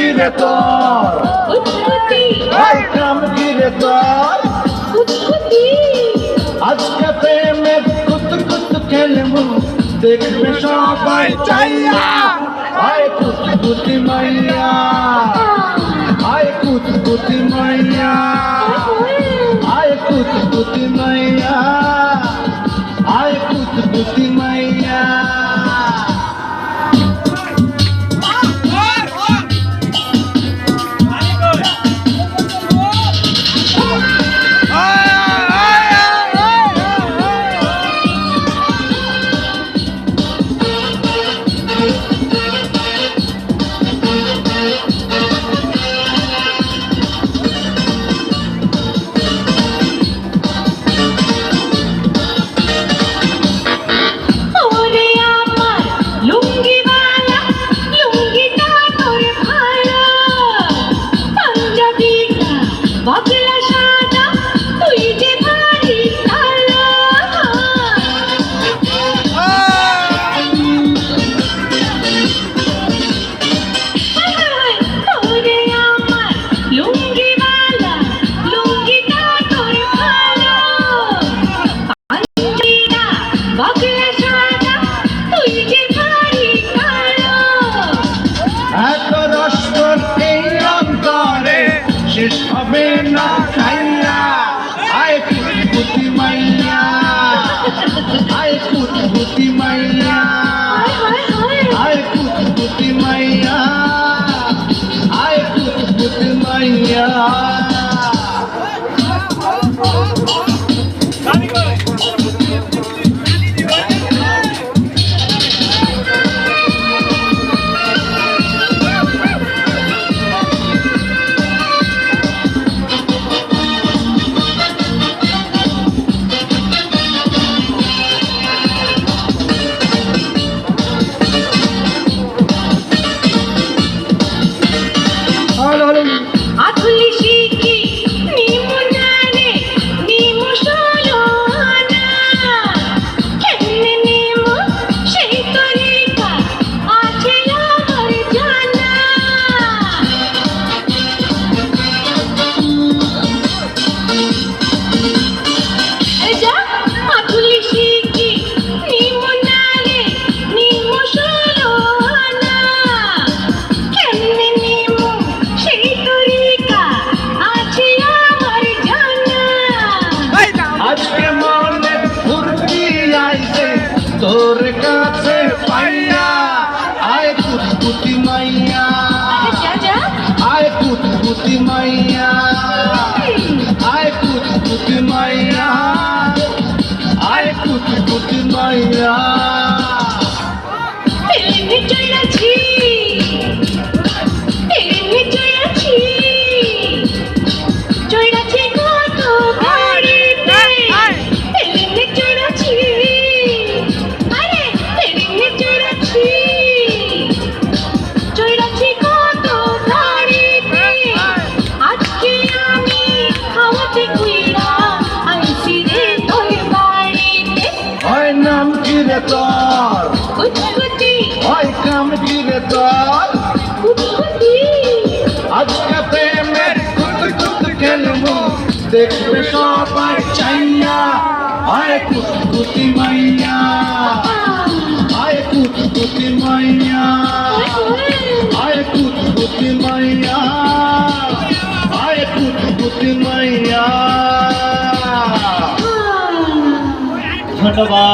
गिरे तोर भाई काम गिरे तोर आज के प्रेमे कुत कुत खेलबो देखबे सबाई चाइया आय कुत कुती मैया आय कुत कुती मैया आय कुत कुती मैया आय कुत कुती मैया শেষ হবে না খাইয়া আয় কুতকুতি মাইয়া আয় কুতকুতি মাইয়া আয় কুতকুতি মাইয়া আয় কুতকুতি মাইয়া তোর কাছে পাইয়া আয় কুতকুতি মাইয়া আয় কুতকুতি মাইয়া আয় কুতকুতি মাইয়া আয় কুতকুতি মাইয়া तोर भाई काम गिरे तोर आज के प्रेमे कुत कुत खेलबो देखबे सबाई चाइया आय कुतकुती मैया आय कुतकुती मैया आय कुतकुती मैया आय कुतकुती मैया धन्यवाद।